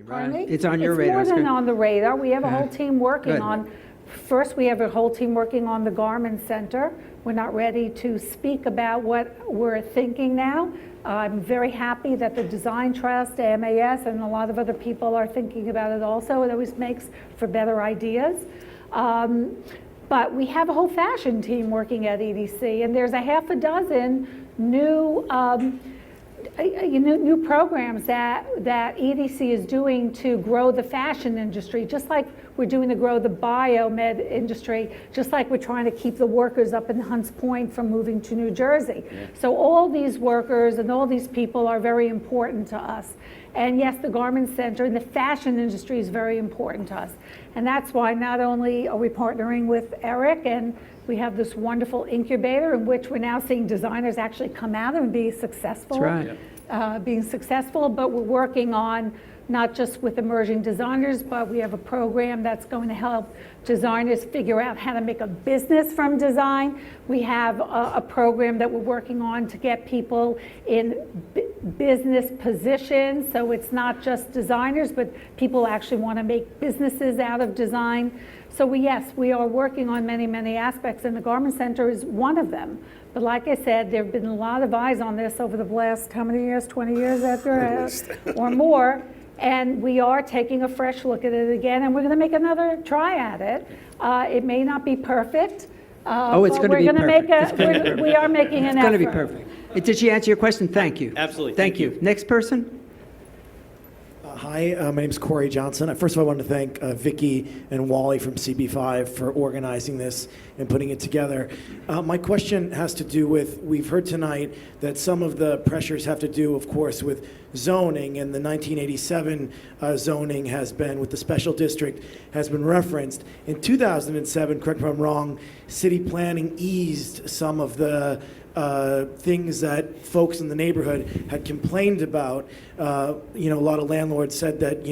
Pardon me? It's on your radar. It's more than on the radar. We have a whole Good. team working Good. on, first we have a whole team working on the Garment Center. We're not ready to speak about what we're thinking now. I'm very happy that the Design Trust, MAS, and a lot of other people are thinking about it also. It always makes for better ideas. But we have a whole fashion team working at EDC, and there's a half a dozen new new programs that EDC is doing to grow the fashion industry, just like we're doing to grow the biomed industry, just like we're trying to keep the workers up in Hunts Point from moving to New Jersey. Yeah. So all these workers and all these people are very important to us. And yes, the Garment Center and the fashion industry is very important to us. And that's why not only are we partnering with Eric, and we have this wonderful incubator in which we're now seeing designers actually come out and be successful. That's right. Being successful, but we're working on not just with emerging designers, but we have a program that's going to help designers figure out how to make a business from design. We have a program that we're working on to get people in business positions, so it's not just designers, but people actually want to make businesses out of design. So yes, we are working on many, many aspects, and the Garment Center is one of them. But like I said, there have been a lot of eyes on this over the last, how many years, 20 years after, or more, and we are taking a fresh look at it again, and we're gonna make another try at it. It may not be perfect, it's going to be perfect. We are making an effort. It's going to be perfect. Did she answer your question? Thank you. Absolutely. Thank you. Next person? Hi, my name is Corey Johnson. First of all, I want to thank Vicki and Wally from CB5 for organizing this and putting it together. My question has to do with, we've heard tonight that some of the pressures have to do, of course, with zoning, and the 1987 zoning has been, with the special district, has been referenced. In 2007, correct me if I'm wrong, city planning eased some of the things that folks in the neighborhood had complained about. A lot of landlords said that,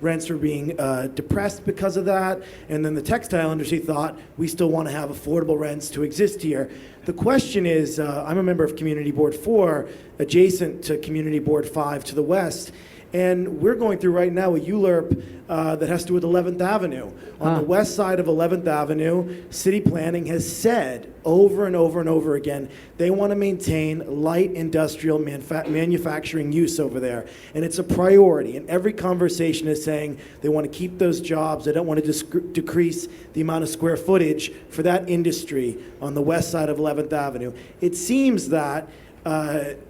rents were being depressed because of that. And then the textile industry thought, we still want to have affordable rents to exist here. The question is, I'm a member of Community Board 4, adjacent to Community Board 5 to the west. And we're going through right now a ULURP that has to do with 11th Avenue. On the west side of 11th Avenue, city planning has said over and over and over again, they want to maintain light industrial manufacturing use over there. And it's a priority. And every conversation is saying they want to keep those jobs. They don't want to decrease the amount of square footage for that industry on the west side of 11th Avenue. It seems that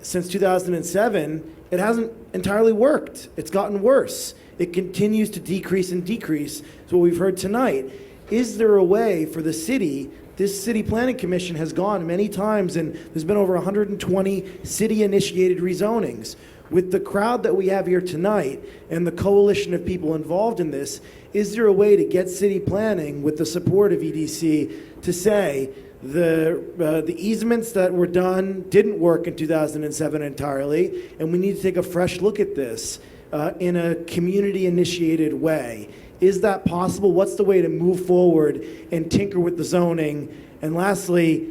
since 2007, it hasn't entirely worked. It's gotten worse. It continues to decrease and decrease. That's what we've heard tonight. Is there a way for the city? This city planning commission has gone many times, and there's been over 120 city-initiated rezonings. With the crowd that we have here tonight and the coalition of people involved in this, is there a way to get city planning, with the support of EDC, to say, the easements that were done didn't work in 2007 entirely, and we need to take a fresh look at this in a community-initiated way? Is that possible? What's the way to move forward and tinker with the zoning? And lastly,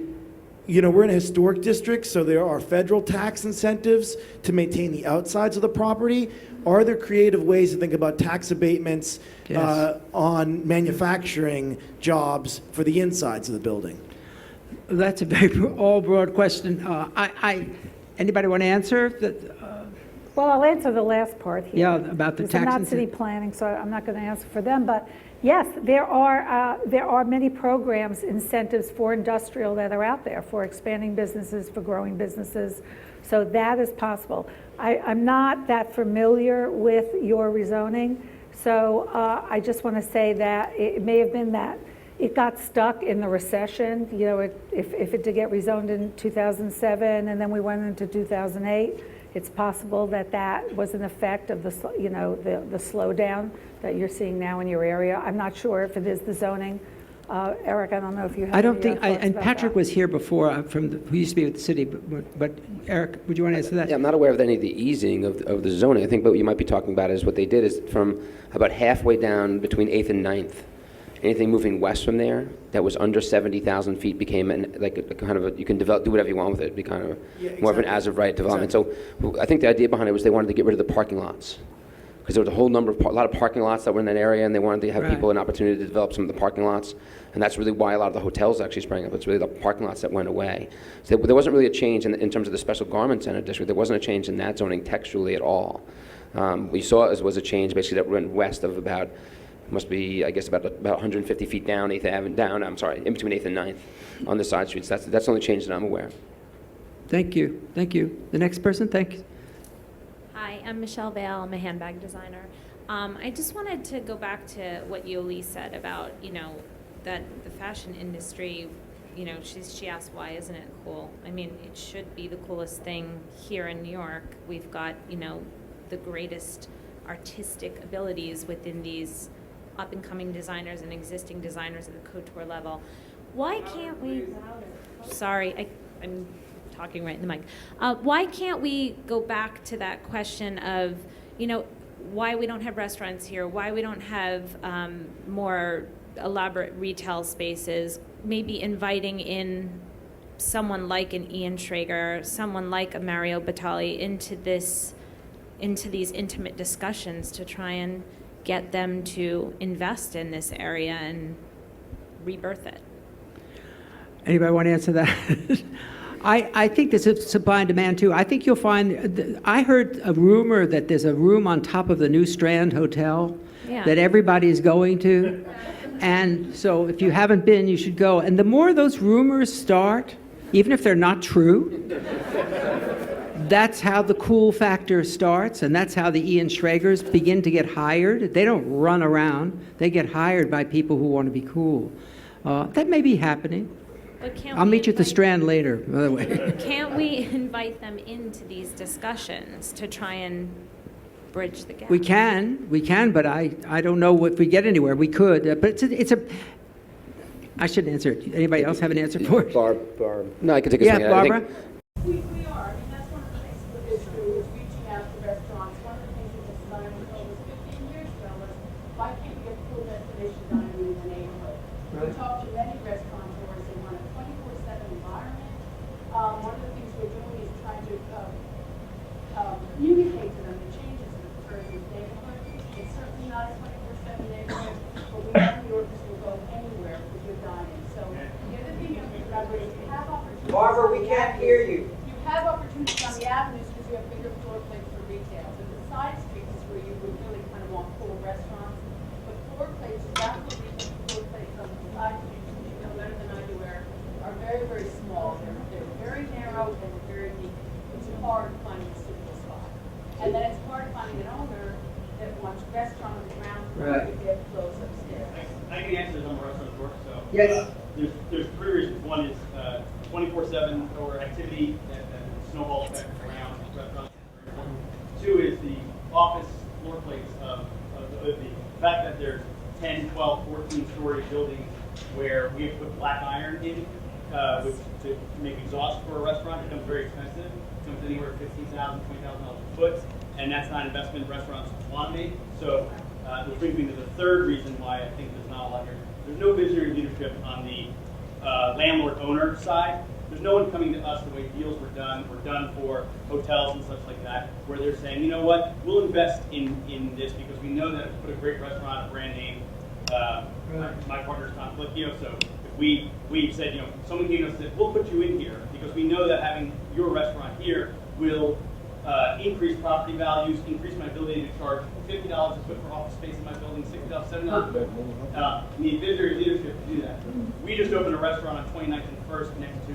we're in a historic district, so there are federal tax incentives to maintain the outsides of the property. Are there creative ways to think about tax abatements on manufacturing jobs for the insides of the building? That's a very all-broad question. Anybody want to answer? Well, I'll answer the last part here. Yeah, about the tax. I'm not city planning, so I'm not going to answer for them. But yes, there are many programs, incentives for industrial that are out there for expanding businesses, for growing businesses. So that is possible. I'm not that familiar with your rezoning, so I just want to say that it may have been that it got stuck in the recession. If it did get rezoned in 2007 and then we went into 2008, it's possible that was an effect of the slowdown that you're seeing now in your area. I'm not sure if it is the zoning. Eric, I don't know if you have. I don't think. And Patrick was here before who used to be with the city. But Eric, would you want to answer that? Yeah, I'm not aware of any of the easing of the zoning. I think what you might be talking about is what they did is from about halfway down between 8th and 9th. Anything moving west from there that was under 70,000 feet became you can develop, do whatever you want with it. It'd be kind of more of an as of right development. Exactly. So I think the idea behind it was they wanted to get rid of the parking lots, because there was a whole number of, a lot of parking lots that were in that area, and they wanted to have Right. people an opportunity to develop some of the parking lots. And that's really why a lot of the hotels actually sprang up. It's really the parking lots that went away. So there wasn't really a change in terms of the special garment center district. There wasn't a change in that zoning textually at all. What you saw was a change basically that went west of about, must be, I guess, about 150 feet down 8th Avenue, in between 8th and 9th on the side streets. That's the only change that I'm aware of. Thank you. Thank you. The next person, thank you. Hi, I'm Michelle Vale. I'm a handbag designer. I just wanted to go back to what Yoli said about, that the fashion industry, she asked, why isn't it cool? I mean, it should be the coolest thing here in New York. We've got, the greatest artistic abilities within these up-and-coming designers and existing designers at the couture level. Why can't we... Sorry, I'm talking right in the mic. Why can't we go back to that question of, why we don't have restaurants here, why we don't have more elaborate retail spaces, maybe inviting in someone like an Ian Schrager, someone like a Mario Batali into these intimate discussions to try and get them to invest in this area and rebirth it. Anybody want to answer that? I think there's a supply and demand too. I think you'll find, I heard a rumor that there's a room on top of the New Strand Hotel Yeah. that everybody is going to. And so if you haven't been, you should go. And the more those rumors start, even if they're not true, that's how the cool factor starts, and that's how the Ian Schragers begin to get hired. They don't run around. They get hired by people who want to be cool. That may be happening. But can't I'll we meet you at the invite- Strand later, by the way. Can't we invite them into these discussions to try and bridge the gap? We can, but I don't know if we get anywhere. We could, but I should answer it. Anybody else have an answer for it? Barb. No, I can take a Yeah, swing at it. I think- Barbara? We are. I mean, that's one of the things with this group is reaching out to restaurants. One of the things that the design was told us 15 years ago was, why can't we get cool destination dining in the neighborhood? We talked to many restaurateurs. They want a 24/7 environment. One of the things we're doing is trying to communicate to them the changes that occur in this neighborhood. It's certainly not a 24/7 neighborhood, but we know New Yorkers will go anywhere for good dining. So the other thing that we collaborate is we have opportunities. Barbara, we on the can't hear avenues. you. You have opportunities on the avenues because you have bigger floor plates for retail. So the side streets is where you would really kind of want cool restaurants. But floor plates, radical retail floor plates on the side streets, which you know better than I do, Eric, are very, very small. They're very narrow and they're very deep. It's hard finding a suitable spot. And then it's hard finding an owner that wants restaurant on the ground floor Right. to get clothes upstairs. I can answer this on the restaurant tour. So, Yes. there's three reasons. One is 24/7 or activity that snowball effect around restaurants. Two is the office floor plates of the fact that there's 10, 12, 14-story buildings where we have put black iron in, which to make exhaust for a restaurant becomes very expensive. It comes anywhere $15,000, $20,000 a foot, and that's not an investment restaurants want to make. So which brings me to the third reason why I think there's not a lot here. There's no visionary leadership on the landlord-owner side. There's no one coming to us the way deals were done for hotels and such like that, where they're saying, you know what, we'll invest in this because we know that if we put a great restaurant, a brand name, my partner's Tom Flickio, so if we said, someone came to us and said, we'll put you in here because we know that having your restaurant here will increase property values, increase my ability to charge $50 a foot for office space in my building, $60, $70 a foot. Need visionary leadership to do that. We just opened a restaurant on 29th and 1st next to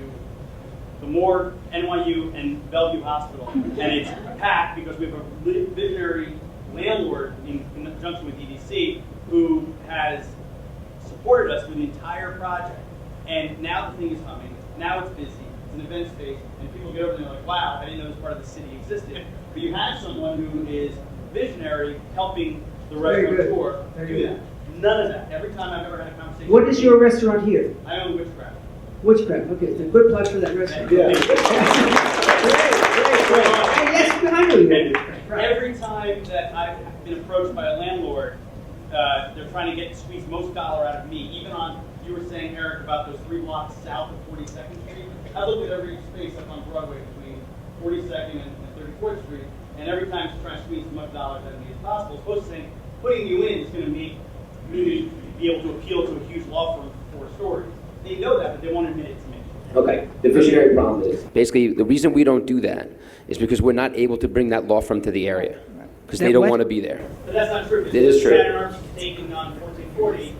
the Morgue, NYU, and Bellevue Hospital, and it's packed because we have a visionary landlord in conjunction with EDC who has supported us through the entire project. And now the thing is humming. Now it's busy. It's an event space, and people get over there and they're like, wow, I didn't know this part of the city existed. But you have someone who is visionary helping the restaurateur do that. None of that. Every time I've ever had a conversation. What is your restaurant here? I own Witchcraft. Witchcraft. Okay, it's a good plug for that restaurant. Yeah. Yes, I know you. And every time that I've been approached by a landlord, they're trying to squeeze most dollar out of me. Even on, you were saying, Eric, about those 3 blocks south of 42nd Street. I looked at every space up on Broadway between 42nd and 34th Street, and every time she's trying to squeeze as much dollars out of me as possible, opposed to saying, putting you in is going to make you be able to appeal to a huge law firm for stories. They know that, but they won't admit it to me. Okay, the visionary problem is, basically, the reason we don't do that is because we're not able to bring that law firm to the area, because they That don't what? want to be there. But that's not true. It is true. Shannon Arms is taking on 1440,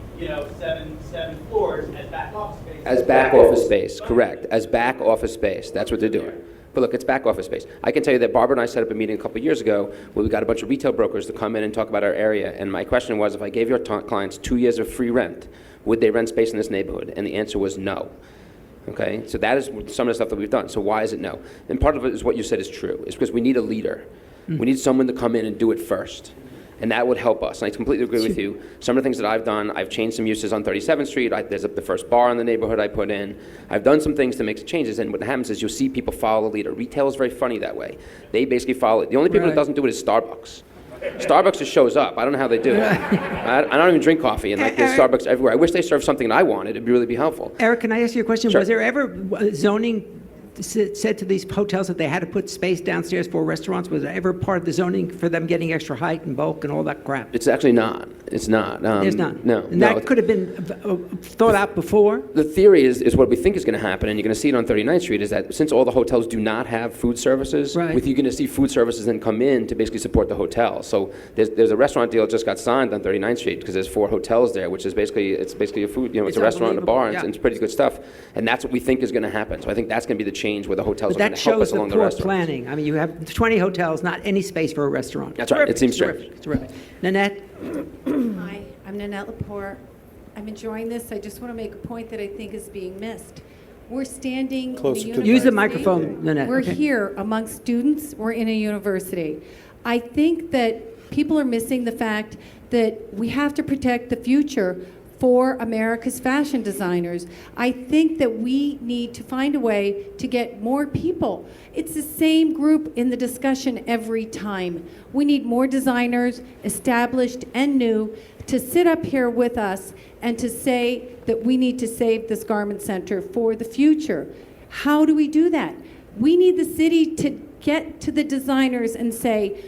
seven floors as back office space. As back office space, correct, as back office space, that's what they're doing. But look, it's back office space. I can tell you that Barbara and I set up a meeting a couple of years ago where we got a bunch of retail brokers to come in and talk about our area, and my question was, if I gave your clients 2 years of free rent, would they rent space in this neighborhood? And the answer was no. Okay, so that is some of the stuff that we've done. So why is it no? And part of it is what you said is true. It's because we need a leader. We need someone to come in and do it first. And that would help us. And I completely agree with you. Some of the things that I've done, I've changed some uses on 37th Street. There's the first bar in the neighborhood I put in. I've done some things to make changes. And what happens is you'll see people follow the leader. Retail is very funny that way. They basically follow it. The only people that Right. doesn't do it is Starbucks. Starbucks just shows up. I don't know how they do it. I don't even drink coffee, and like there's Starbucks everywhere. I wish they served something that I wanted. It'd really be helpful. Eric, can I ask you a question? Sure. Was there ever zoning said to these hotels that they had to put space downstairs for restaurants? Was there ever part of the zoning for them getting extra height and bulk and all that crap? It's actually not. It's not. There's none. No. And no. that could have been thought out before. The theory is what we think is going to happen, and you're going to see it on 39th Street, is that since all the hotels do not have food services, Right. you're going to see food services then come in to basically support the hotel. So there's a restaurant deal that just got signed on 39th Street because there's 4 hotels there, which is basically a food, it's It's a restaurant and a bar, and unbelievable, it's pretty good stuff. And that's what we think is going to happen. So I think that's going to be the change where the hotels But are going that to help shows us the along the poor restaurants. planning. I mean, you have 20 hotels, not any space for a restaurant. That's right. It seems terrific. It's terrific. Nanette? Hi, I'm Nanette Lepore. I'm enjoying this. I just want to make a point that I think is being missed. We're standing in a Closer to the university. Use the microphone, Nanette. We're okay. here among students. We're in a university. I think that people are missing the fact that we have to protect the future for America's fashion designers. I think that we need to find a way to get more people. It's the same group in the discussion every time. We need more designers, established and new, to sit up here with us and to say that we need to save this garment center for the future. How do we do that? We need the city to get to the designers and say,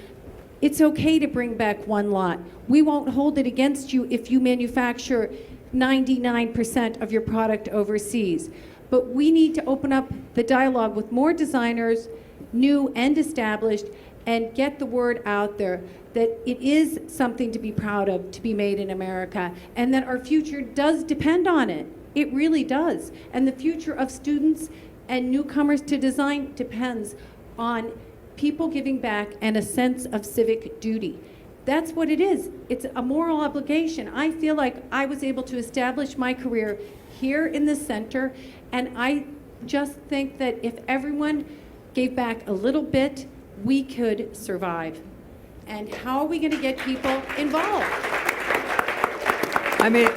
it's okay to bring back one lot. We won't hold it against you if you manufacture 99% of your product overseas. But we need to open up the dialogue with more designers, new and established, and get the word out there that it is something to be proud of, to be made in America, and that our future does depend on it. It really does. And the future of students and newcomers to design depends on people giving back and a sense of civic duty. That's what it is. It's a moral obligation. I feel like I was able to establish my career here in the center, and I just think that if everyone gave back a little bit, we could survive. And how are we going to get people involved? I mean,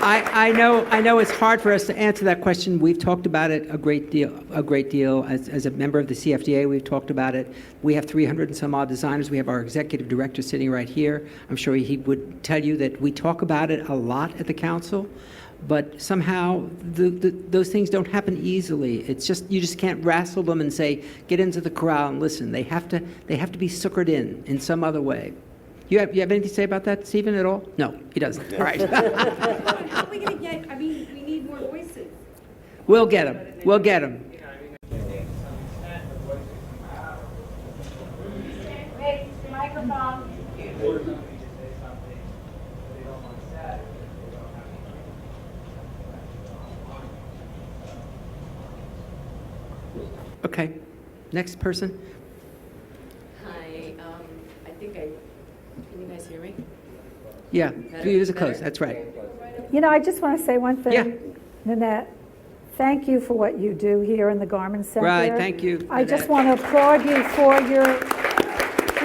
I know it's hard for us to answer that question. We've talked about it a great deal. As a member of the CFDA, we've talked about it. We have 300 and some odd designers. We have our executive director sitting right here. I'm sure he would tell you that we talk about it a lot at the council, but somehow those things don't happen easily. It's just, you just can't wrestle them and say, get into the corral and listen. They have to be suckered in some other way. You have anything to say about that, Stephen, at all? No, he doesn't. All right. How are we going to get, I mean, we need more voices. We'll get him. We'll get him. Wait, microphone. Okay. Next person. Hi, I think can you guys hear me? Yeah, use a close. That's right. You know, I just want to say one thing. Yeah. Nanette, thank you for what you do here in the Garment Center. Right, thank you, I just Nanette. want to applaud you for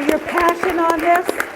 your passion on this.